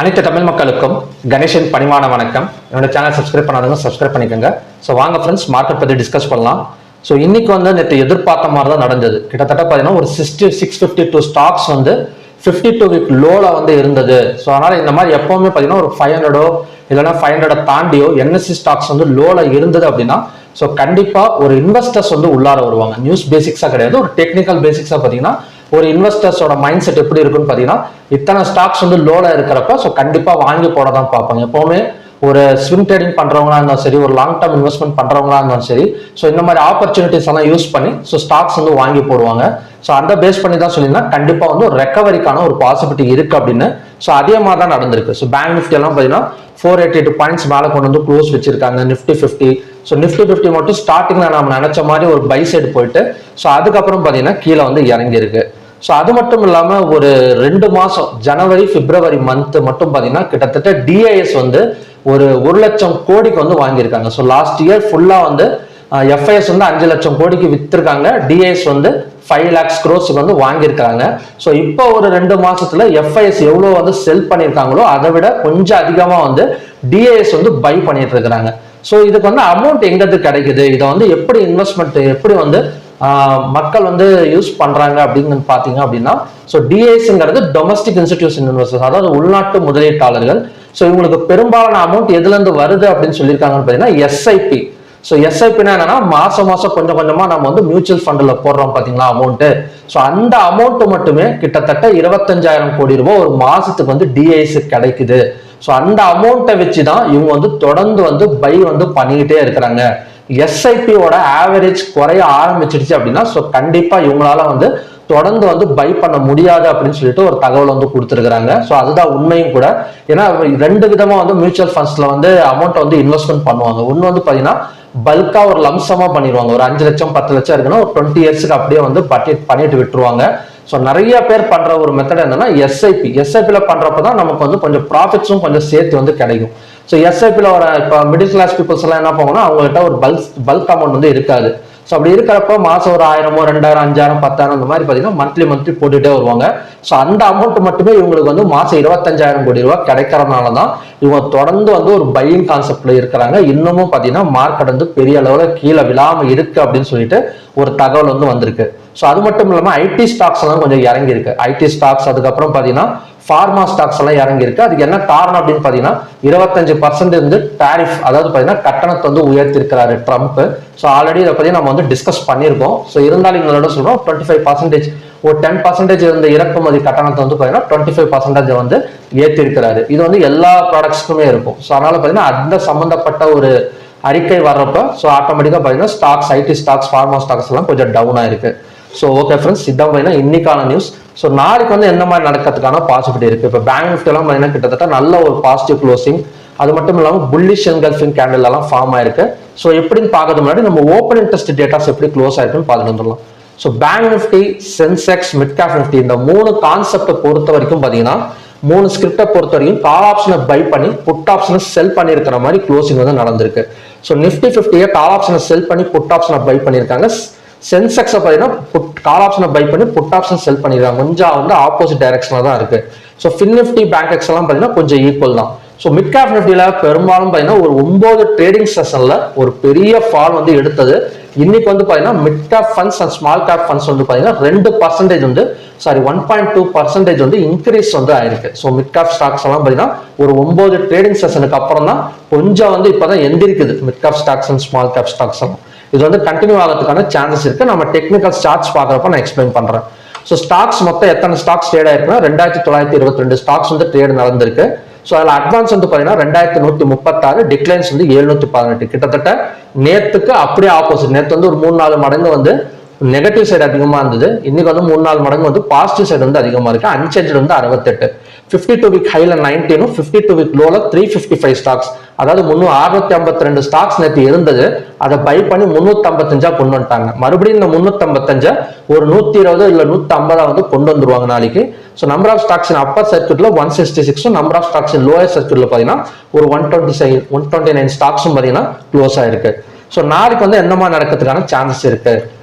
அனைத்து தமிழ் மக்களுக்கும் கணேஷன் பணிவான வணக்கம். என்னோட சேனல் சப்ஸ்கிரைப் பண்ணாதவங்க சப்ஸ்கிரைப் பண்ணிக்கோங்க. ஸோ வாங்க ஃப்ரெண்ட்ஸ், மார்க்கெட் பற்றி டிஸ்கஸ் பண்ணலாம். ஸோ இன்னைக்கு நேற்று எதிர்பார்த்த மாதிரி தான் நடந்தது. கிட்டத்தட்ட பார்த்தீங்கன்னா ஒரு 652 ஸ்டாக்ஸ் 52 வீக் லோல இருந்தது. ஸோ அதனால இந்த மாதிரி எப்பவுமே பார்த்தீங்கன்னா ஒரு 500 இல்லைன்னா 500 தாண்டியோ என்எஸ்சி ஸ்டாக்ஸ் லோல இருந்தது அப்படின்னா ஸோ கண்டிப்பா ஒரு இன்வெஸ்டர்ஸ் உள்ளார வருவாங்க. நியூஸ் பேசிக்ஸா கிடையாது, ஒரு டெக்னிக்கல் பேசிக்ஸா பார்த்தீங்கன்னா ஒரு இன்வெஸ்டர்ஸோட மைண்ட் செட் எப்படி இருக்குன்னு பார்த்தீங்கன்னா இத்தனை ஸ்டாக்ஸ் லோல இருக்கிறப்ப ஸோ கண்டிப்பா வாங்கி போட தான் பார்ப்பாங்க. எப்பவுமே ஒரு ஸ்விங் ட்ரேடிங் பண்றவங்களா இருந்தாலும் சரி, ஒரு லாங் டர்ம் இன்வெஸ்ட்மெண்ட் பண்றவங்களா இருந்தாலும் சரி, ஸோ இந்த மாதிரி ஆப்பர்ச்சுனிட்டிஸ் எல்லாம் யூஸ் பண்ணி ஸோ ஸ்டாக்ஸ் வாங்கி போடுவாங்க. ஸோ அந்த பேஸ் பண்ணி தான் சொல்லியிருந்தா கண்டிப்பா ஒரு ரெக்கவரிக்கான ஒரு பாசிபிலிட்டி இருக்கு அப்படின்னு. ஸோ அதே மாதிரி தான் நடந்திருக்கு. ஸோ பேங்க் நிஃப்டி எல்லாம் பார்த்தீங்கன்னா 482 பாயிண்ட்ஸ் மேலே கொண்டு க்ளோஸ் வச்சிருக்காங்க. நிஃப்டி 50 ஸோ நிஃப்டி 50 மட்டும் ஸ்டார்டிங்ல நம்ம நினைச்ச மாதிரி ஒரு பை சைடு போயிட்டு ஸோ அதுக்கப்புறம் பார்த்தீங்கன்னா கீழே இறங்கி இருக்கு. ஸோ அது மட்டும் இல்லாமல் ஒரு 2 மாசம் ஜனவரி பிப்ரவரி மந்த் மட்டும் பார்த்தீங்கன்னா கிட்டத்தட்ட டிஐஎஸ் ஒரு 1 லட்சம் கோடிக்கு வாங்கியிருக்காங்க. ஸோ லாஸ்ட் இயர் ஃபுல்லா எஃப்ஐஎஸ் 5 லட்சம் கோடிக்கு வித்திருக்காங்க. டிஐஎஸ் 5 lakhs crores வாங்கியிருக்காங்க. ஸோ இப்போ ஒரு 2 மாசத்துல எஃப்ஐஎஸ் எவ்வளோ செல் பண்ணியிருக்காங்களோ அதை விட கொஞ்சம் அதிகமா டிஐஎஸ் பை பண்ணிட்டு இருக்கிறாங்க. ஸோ இதுக்கு அமௌண்ட் எங்கிறது கிடைக்குது, இதை எப்படி இன்வெஸ்ட்மெண்ட் எப்படி மக்கள் யூஸ் பண்றாங்க அப்படின்னு பாத்தீங்க அப்படின்னா ஸோ டிஐஎஸ்ங்கிறது டொமஸ்டிக் இன்ஸ்டிடியூஷன் இன்வெஸ்டர்ஸ், அதாவது உள்நாட்டு முதலீட்டாளர்கள். ஸோ இவங்களுக்கு பெரும்பாலான அமௌண்ட் எதுல இருந்து வருது அப்படின்னு சொல்லியிருக்காங்கன்னு பார்த்தீங்கன்னா எஸ்ஐபி. ஸோ எஸ்ஐபினா என்னன்னா மாசம் கொஞ்சம் கொஞ்சமா நம்ம மியூச்சுவல் ஃபண்ட்ல போடுறோம் பாத்தீங்களா அமௌண்ட். ஸோ அந்த அமௌண்ட் மட்டுமே கிட்டத்தட்ட 25,000 கோடி ரூபாய் ஒரு மாசத்துக்கு டிஐஎஸ் கிடைக்குது. ஸோ அந்த அமௌண்ட்டை வச்சுதான் இவங்க தொடர்ந்து பை பண்ணிக்கிட்டே இருக்கிறாங்க. எஸ்ஐபியோட ஆவரேஜ் குறைய ஆரம்பிச்சிடுச்சு அப்படின்னா ஸோ கண்டிப்பா இவங்களால தொடர்ந்து பை பண்ண முடியாது அப்படின்னு சொல்லிட்டு ஒரு தகவல் கொடுத்துருக்காங்க. ஸோ அதுதான் உண்மையும் கூட. ஏன்னா 2 விதமா மியூச்சுவல் ஃபண்ட்ஸ்ல அமௌண்ட் இன்வெஸ்ட்மெண்ட் பண்ணுவாங்க. ஒன்னு பாத்தீங்கன்னா பல்கா ஒரு லம்சமா பண்ணிடுவாங்க. ஒரு 5 லட்சம் 10 லட்சம் இருக்குன்னா ஒரு 20 இயர்ஸ்க்கு அப்படியே பண்ணிட்டு விட்டுருவாங்க. ஸோ நிறைய பேர் பண்ற ஒரு மெத்தட் என்னன்னா எஸ்ஐபில பண்றப்பதான் நமக்கு கொஞ்சம் ப்ராஃபிட்ஸும் கொஞ்சம் சேர்த்து கிடைக்கும். ஸோ எஸ்ஐபில வர இப்போ மிடில் கிளாஸ் பீப்புள்ஸ் எல்லாம் என்ன பண்ணுவாங்கன்னா அவங்ககிட்ட ஒரு பல்க் அமௌண்ட் இருக்காது. ஸோ அப்படி இருக்கிறப்ப மாசம் ஒரு 1000, 2000, 5000, 10,000 அந்த மாதிரி பார்த்தீங்கன்னா மந்த்லி போட்டுட்டே வருவாங்க. ஸோ அந்த அமௌண்ட் மட்டுமே இவங்களுக்கு மாசம் 25,000 கோடி ரூபாய் கிடைக்கிறதுனால தான் இவங்க தொடர்ந்து ஒரு பையிங் கான்செப்ட்ல இருக்கிறாங்க. இன்னமும் பார்த்தீங்கன்னா மார்க்கெட் பெரிய அளவில் கீழே விழாம இருக்கு அப்படின்னு சொல்லிட்டு ஒரு தகவல் வந்திருக்கு. ஸோ அது மட்டும் இல்லாமல் ஐடி ஸ்டாக்ஸ் எல்லாம் கொஞ்சம் இறங்கி இருக்கு. ஐடி ஸ்டாக்ஸ் அதுக்கப்புறம் பார்த்தீங்கன்னா ஃபார்மா ஸ்டாக்ஸ் எல்லாம் இறங்கி இருக்கு. அதுக்கு என்ன காரணம் அப்படின்னு பாத்தீங்கன்னா 25% டாரிஃப், அதாவது பாத்தீங்கன்னா கட்டணத்தை உயர்த்தி இருக்கிறாரு ட்ரம்ப். ஸோ ஆல்ரெடி இதை பத்தி நம்ம டிஸ்கஸ் பண்ணியிருக்கோம். ஸோ இருந்தாலும் இவங்களோட சொல்றோம் 25% ஒரு 10% இருந்த இறக்குமதி கட்டணத்தை பாத்தீங்கன்னா 25% ஏற்றி இருக்கிறாரு. இது எல்லா ப்ராடக்ட்ஸ்க்குமே இருக்கும். ஸோ அதனால பாத்தீங்கன்னா அந்த சம்பந்தப்பட்ட ஒரு அறிக்கை வர்றப்ப ஸோ ஆட்டோமேட்டிக்கா பாத்தீங்கன்னா stocks, ID stocks, pharma stocks எல்லாம் கொஞ்சம் டவுன் ஆயிருக்கு. ஸோ ஓகே ஃப்ரெண்ட்ஸ், இதான் பார்த்தீங்கன்னா இன்னைக்கான நியூஸ். ஸோ நாளைக்கு எந்த மாதிரி நடக்கிறதுக்கான பாசிபிலிட்டி இருக்கு. இப்போ பேங்க் நிஃப்டி எல்லாம் பார்த்தீங்கன்னா கிட்டத்தட்ட நல்ல ஒரு பாசிட்டிவ் க்ளோசிங், அது மட்டும் இல்லாமல் புல்லிஷ் என்கல்ஃபிங் கேண்டில் எல்லாம் ஃபார்ம் ஆயிருக்கு. ஸோ எப்படின்னு பார்க்கறது முன்னாடி நம்ம ஓப்பன் இன்ட்ரெஸ்ட் டேட்டாஸ் எப்படி க்ளோஸ் ஆயிருக்குன்னு பார்த்துட்டு வந்துடலாம். So bank Nifty, Sensex, mid cap Nifty இந்த 3 கான்செப்டை பொறுத்த வரைக்கும் பார்த்தீங்கன்னா 3 ஸ்கிரிப்டை பொறுத்த வரைக்கும் கால் ஆப்ஷனை பை பண்ணி புட் ஆப்ஷனை செல் பண்ணியிருக்கிற மாதிரி க்ளோசிங் நடந்திருக்கு. ஸோ நிஃப்டி 50 கால் ஆப்ஷனை செல் பண்ணி புட் ஆப்ஷனை பை பண்ணியிருக்காங்க. சென்செக்ஸ் பார்த்தீங்கன்னா கால் ஆப்ஷனை பை பண்ணி புட் ஆப்ஷன் செல் பண்ணிருக்காங்க. கொஞ்சம் ஆப்போசிட் டைரக்ஷன்ல தான் இருக்கு. So fin Nifty, bank X எல்லாம் பார்த்தீங்கன்னா கொஞ்சம் ஈக்குவல் தான். ஸோ மிட் கேப் நிஃப்டியில பெரும்பாலும் பார்த்தீங்கன்னா ஒரு 9 ட்ரேடிங் செஷன்ல ஒரு பெரிய ஃபால் எடுத்தது. இன்னைக்கு பார்த்தீங்கன்னா mid cap funds and small gap funds பார்த்தீங்கன்னா 2% 1.2% இன்க்ரீஸ் ஆயிருக்கு. ஸோ மிட் கேப் ஸ்டாக்ஸ் எல்லாம் பார்த்தீங்கன்னா ஒரு 9 ட்ரேடிங் செஷனுக்கு அப்புறம் தான் கொஞ்சம் இப்பதான் எந்திரிக்குது mid cap stocks and small cap stocks எல்லாம். இது கண்டினியூ ஆகிறதுக்கான சான்சஸ் இருக்கு. நம்ம டெக்னிக்கல் சார்ட்ஸ் பார்க்குறப்ப நான் எக்ஸ்பிளைன் பண்றேன். ஸோ ஸ்டாக்ஸ் மொத்தம் எத்தனை ஸ்டாக்ஸ் ட்ரேட் ஆயிருக்குன்னா 2922 ஸ்டாக்ஸ் ட்ரேட் நடந்திருக்கு. ஸோ அதில் அட்வான்ஸ் பார்த்தீங்கன்னா 2136, டிக்ளைன்ஸ் 718. கிட்டத்தட்ட நேத்துக்கு அப்படியே ஆப்போசிட். நேற்று ஒரு 3-4 மடங்கு நெகட்டிவ் சைடு அதிகமா இருந்தது. இன்னைக்கு 3-4 மடங்கு பாசிட்டிவ் சைடு அதிகமா இருக்கு. அன்சேஞ்ச் 68. 52 வீக் ஹைல 19, 52 வீக் லோல 355 ஸ்டாக்ஸ், அதாவது 652 ஸ்டாக்ஸ் நேற்று இருந்தது. அதை பை பண்ணி 355 கொண்டு வந்துட்டாங்க. மறுபடியும் இந்த 355 ஒரு 120 இல்ல 150 கொண்டு வந்துருவாங்க நாளைக்கு. So number of stocks in upper சர்க்கியூட்ல 166, number of stocks in lower சர்க்கியூட்ல பாத்தீங்கன்னா ஒரு 129 ஸ்டாக்ஸும் பாத்தீங்கன்னா க்ளோஸ் ஆயிருக்கு. ஸோ நாளைக்கு என்ன மாதிரி நடக்கிறதுக்கான சான்சஸ் இருக்கு.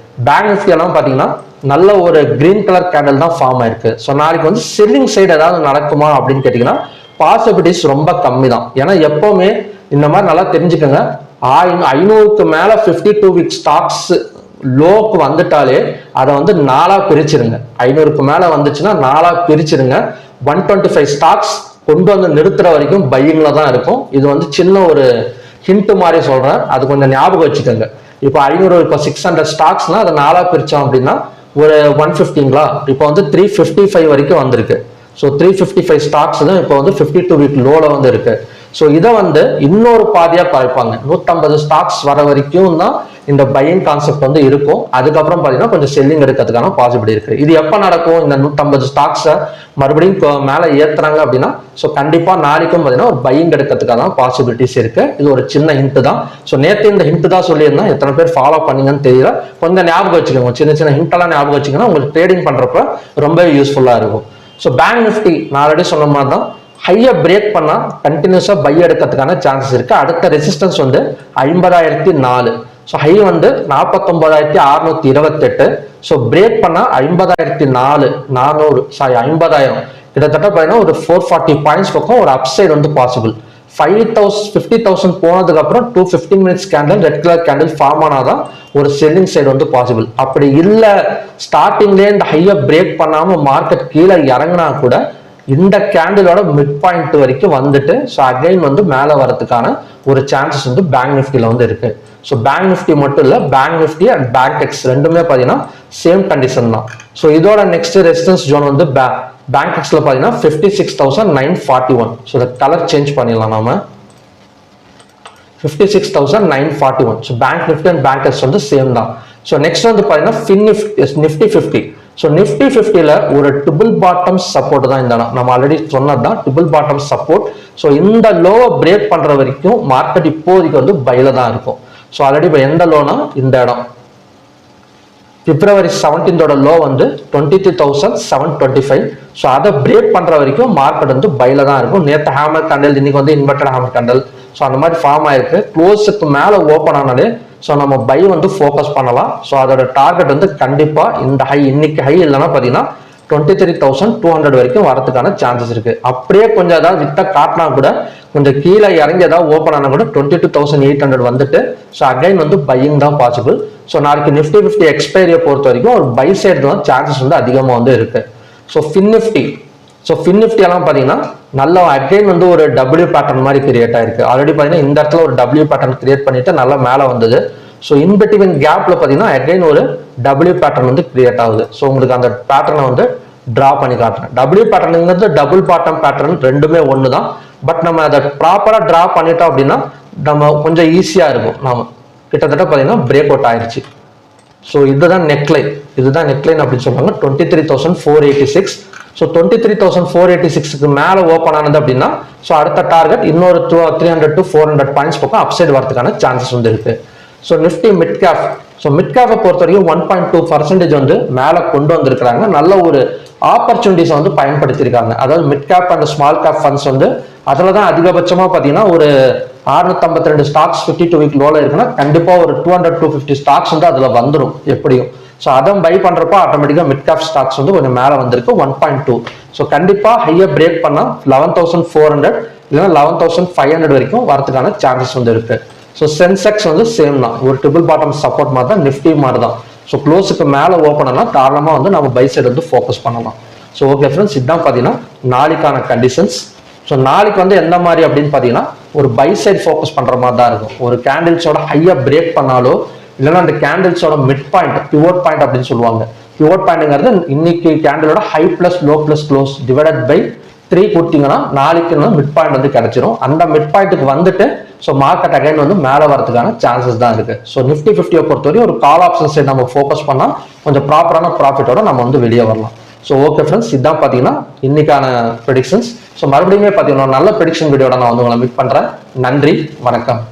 பேங்க் நிஃப்டி எல்லாம் பாத்தீங்கன்னா நல்ல ஒரு கிரீன் கலர் கேண்டில் தான் ஃபார்ம் ஆயிருக்கு. ஸோ நாளைக்கு செல்லிங் சைடு ஏதாவது நடக்குமா அப்படின்னு கேட்டீங்கன்னா பாசிபிலிட்டிஸ் ரொம்ப கம்மி தான். ஏன்னா எப்பவுமே இந்த மாதிரி நல்லா தெரிஞ்சுக்கோங்க, 500க்கு மேல 52 வீக் ஸ்டாக்ஸ் லோக்கு வந்துட்டாலே அதை வந்து 4ஆ பிரிச்சிருங்க. 500க்கு மேல வந்துச்சுன்னா 4ஆ பிரிச்சிருங்க. 125 ஸ்டாக்ஸ் கொண்டு வந்து நிறுத்துற வரைக்கும் பையிங்ல தான் இருக்கும். இது வந்து சின்ன ஒரு ஹிண்ட் மாதிரி சொல்றேன், அது கொஞ்சம் ஞாபகம் வச்சுக்கோங்க. இப்போ 500 இப்போ 600 ஸ்டாக்ஸ்னா அதை 4ஆ பிரிச்சோம் அப்படின்னா ஒரு 150ங்களா, இப்போ வந்து 355 வரைக்கும் வந்திருக்கு. ஸோ 355 ஸ்டாக்ஸ் தான் இப்போ வந்து 52 வீக் லோல வந்து இருக்கு. ஸோ இதை வந்து இன்னொரு பாதியா குறைப்பாங்க. 150 ஸ்டாக்ஸ் வர வரைக்கும் தான் இந்த பையிங் கான்செப்ட் வந்து இருக்கும். அதுக்கப்புறம் பார்த்தீங்கன்னா கொஞ்சம் செல்லிங் எடுக்கிறதுக்கான பாசிபிலிட்டி இருக்கு. இது எப்போ நடக்கும்? இந்த 150 ஸ்டாக்ஸை மறுபடியும் மேலே ஏத்துறாங்க அப்படின்னா ஸோ கண்டிப்பா நாளைக்கும் பார்த்தீங்கன்னா ஒரு பையிங் எடுக்கிறதுக்கான பாசிபிலிட்டிஸ் இருக்கு. இது ஒரு சின்ன ஹிண்ட் தான். ஸோ நேற்று இந்த ஹிண்ட் தான் சொல்லியிருந்தேன், எத்தனை பேர் ஃபாலோ பண்ணீங்கன்னு தெரியல. கொஞ்சம் ஞாபகம் வச்சுக்கோங்க, சின்ன சின்ன ஹிண்ட் எல்லாம் ஞாபகம் வச்சுக்கோங்க, உங்களுக்கு ட்ரேடிங் பண்றப்ப ரொம்ப யூஸ்ஃபுல்லா இருக்கும். ஸோ பேங்க் நிஃப்டி நான் ஆல்ரெடி சொன்ன மாதிரி தான், ஹையை பிரேக் பண்ணா கண்டினியூஸா பை எடுக்கிறதுக்கான சான்சஸ் இருக்கு. அடுத்த ரெசிஸ்டன்ஸ் வந்து 50,004. ஸோ ஹை வந்து 49,628. ஸோ பிரேக் பண்ணா 50,400 கிட்டத்தட்ட பார்த்தீங்கன்னா ஒரு 440 பாயிண்ட்ஸ் பக்கம் ஒரு அப்சைட் வந்து பாசிபிள். 50,000 போனதுக்கு அப்புறம் 215 minutes candle red colour candle form ஆனாதான் ஒரு செல்லிங் சைடு வந்து பாசிபிள். அப்படி இல்லை ஸ்டார்டிங்லேயே இந்த ஹையை பிரேக் பண்ணாம மார்க்கெட் கீழே இறங்கினா கூட இந்த கேண்டிலோட மிட் பாயிண்ட் வரைக்கும் வந்துட்டு ஸோ அகைன் வந்து மேலே வரதுக்கான ஒரு சான்சஸ் வந்து பேங்க் நிஃப்டியில் வந்து இருக்கு. ஸோ பேங்க் நிஃப்டி மட்டும் இல்லை, bank Nifty and bank X ரெண்டுமே பார்த்தீங்கன்னா சேம் கண்டிஷன் தான். ஸோ இதோட நெக்ஸ்ட் ரெசிஸ்டன்ஸ் ஜோன் வந்து பேங்க் எக்ஸ்ல பார்த்தீங்கன்னா 56,941. ஸோ இந்த கலர் சேஞ்ச் பண்ணிடலாம் நாம 56,941. So bank Nifty and bank X வந்து சேம் தான். ஸோ நெக்ஸ்ட் வந்து பார்த்தீங்கன்னா நிஃப்டி 50. ஸோ நிஃப்டி 50ல ஒரு ட்ரிபிள் பாட்டம் சப்போர்ட் தான் இந்த இடம். நம்ம ஆல்ரெடி சொன்னது தான் ட்ரிபிள் பாட்டம் சப்போர்ட். ஸோ இந்த லோவை பிரேக் பண்ற வரைக்கும் மார்க்கெட் இப்போதைக்கு வந்து பைல தான் இருக்கும். ஸோ ஆல்ரெடி இப்போ எந்த லோனா இந்த இடம் February 17 லோ வந்து 23,725. ஸோ அதை பிரேக் பண்ற வரைக்கும் மார்க்கெட் வந்து பைல தான் இருக்கும். நேற்று ஹேமர் கேண்டல், இன்னைக்கு வந்து இன்வெர்டட் ஹேமர் கேண்டல். ஸோ அந்த மாதிரி ஃபார்ம் ஆயிருக்கு. க்ளோஸுக்கு மேலே ஓப்பன் ஆனாலே ஸோ நம்ம பை வந்து ஃபோக்கஸ் பண்ணலாம். ஸோ அதோட டார்கெட் வந்து கண்டிப்பா இந்த ஹை, இன்னைக்கு ஹை இல்லைன்னா பார்த்தீங்கன்னா 23,200 வரைக்கும் வரதுக்கான சான்சஸ் இருக்கு. அப்படியே கொஞ்சம் ஏதாவது வித்த காட்டினா கூட கொஞ்சம் கீழே இறங்கி ஏதாவது ஓப்பன் ஆனா கூட 22,800 வந்துட்டு ஸோ அகைன் வந்து பையிங் தான் பாசிபிள். ஸோ நாளைக்கு நிஃப்டி 50 எக்ஸ்பைரியை பொறுத்த வரைக்கும் ஒரு பை சைடு தான் சான்சஸ் வந்து அதிகமாக வந்து இருக்கு. ஸோ ஃபின் நிஃப்டி எல்லாம் பார்த்தீங்கன்னா நல்லா அகைன் வந்து ஒரு டபிள்யூ பேட்டர்ன் மாதிரி கிரியேட் ஆயிருக்கு. ஆல்ரெடி பார்த்தீங்கன்னா இந்த இடத்துல ஒரு டபிள்யூ பேட்டர்ன் கிரியேட் பண்ணிட்டு நல்லா மேலே வந்தது. ஸோ இன்பிட்வீன் கேப்ல பார்த்தீங்கன்னா அகைன் ஒரு டபிள்யூ பேட்டர்ன் வந்து கிரியேட் ஆகுது. ஸோ உங்களுக்கு அந்த பேட்டர்னை வந்து டிரா பண்ணி காட்டுறேன். டபிள்யூ பேட்டர்னுங்கிறது டபுள் பாட்டம் பேட்டர்ன் ரெண்டுமே ஒன்று தான். பட் நம்ம அதை ப்ராப்பராக டிரா பண்ணிட்டோம் அப்படின்னா நம்ம கொஞ்சம் ஈஸியாக இருக்கும். நாம கிட்டத்தட்ட பார்த்தீங்கன்னா பிரேக் அவுட் ஆயிடுச்சு. ஸோ இதுதான் நெக்லைன் அப்படின்னு சொல்லுவாங்க 23,486. ஸோ 23,486க்கு மேலே ஓப்பன் ஆனது அப்படின்னா ஸோ அடுத்த டார்கெட் இன்னொரு 300 to 400 பாயிண்ட்ஸ் பக்கம் அப்சைட் வரதுக்கான சான்சஸ் வந்து இருக்கு. ஸோ நிஃப்டி மிட் கேப்பை பொறுத்த வரைக்கும் 1.2% வந்து மேலே கொண்டு வந்திருக்கிறாங்க. நல்ல ஒரு ஆப்பர்ச்சுனிட்டிஸை வந்து பயன்படுத்தியிருக்காங்க. அதாவது mid cap and small gap funds வந்து அதில் தான் அதிகபட்சமாக பார்த்தீங்கன்னா ஒரு 652 ஸ்டாக்ஸ் 52 வீக் லோல இருக்குன்னா கண்டிப்பாக ஒரு 200-250 ஸ்டாக்ஸ் வந்து அதில் வந்துடும் எப்படியும். ஸோ அதை பை பண்ணுறப்ப ஆட்டோமேட்டிக்காக மிட் கேப் ஸ்டாக்ஸ் வந்து கொஞ்சம் மேலே வந்திருக்கு 1.2. ஸோ கண்டிப்பாக ஹையை பிரேக் பண்ணால் 11,400 இல்லைன்னா 11,500 வரைக்கும் வரதுக்கான சான்சஸ் வந்து இருக்கு. ஸோ சென்செக்ஸ் வந்து சேம் தான், ஒரு ட்ரிபிள் பாட்டம் சப்போர்ட் மாதிரி தான், நிஃப்டி மாதிரி தான். ஸோ க்ளோஸுக்கு மேலே ஓப்பன் ஆனால் தாராளமாக வந்து நம்ம பை சைடு வந்து ஃபோக்கஸ் பண்ணலாம். ஸோ ஓகே ஃப்ரெண்ட்ஸ், இதுதான் பார்த்தீங்கன்னா நாளைக்கான கண்டிஷன்ஸ். ஸோ நாளைக்கு வந்து எந்த மாதிரி அப்படின்னு பார்த்தீங்கன்னா ஒரு பை சைட் ஃபோக்கஸ் பண்ணுற மாதிரி தான் இருக்கும். ஒரு கேண்டில்ஸோட ஹையை பிரேக் பண்ணாலோ இல்லைன்னா அந்த கேண்டில்ஸோட மிட் பாயிண்ட் பிவோட் பாயிண்ட் அப்படின்னு சொல்லுவாங்க. பிவோட் பாயிண்ட்ங்கிறது இன்னைக்கு கேண்டிலோட high plus low plus close divided by 3 கொடுத்தீங்கன்னா நாளைக்கு மிட் பாயிண்ட் வந்து கிடைச்சிரும். அந்த மிட் பாயிண்ட்டுக்கு வந்துட்டு ஸோ மார்க்கெட் அகைன் வந்து மேலே வரதுக்கான சான்சஸ் தான் இருக்கு. ஸோ நிஃப்டி 50 பொறுத்தவரை ஒரு கால் ஆப்ஷன் சைடு நம்ம ஃபோக்கஸ் பண்ணால் கொஞ்சம் ப்ராப்பரான ப்ராஃபிட்டோட நம்ம வந்து வெளியே வரலாம். ஸோ ஓகே ஃப்ரெண்ட்ஸ், இதுதான் பார்த்தீங்கன்னா இன்னைக்கான ப்ரெடிக்ஷன்ஸ். ஸோ மறுபடியுமே பார்த்தீங்கன்னா நல்ல ப்ரெடிக்ஷன் வீடியோட நான் வந்து உங்களை மீட் பண்ணுறேன். நன்றி, வணக்கம்.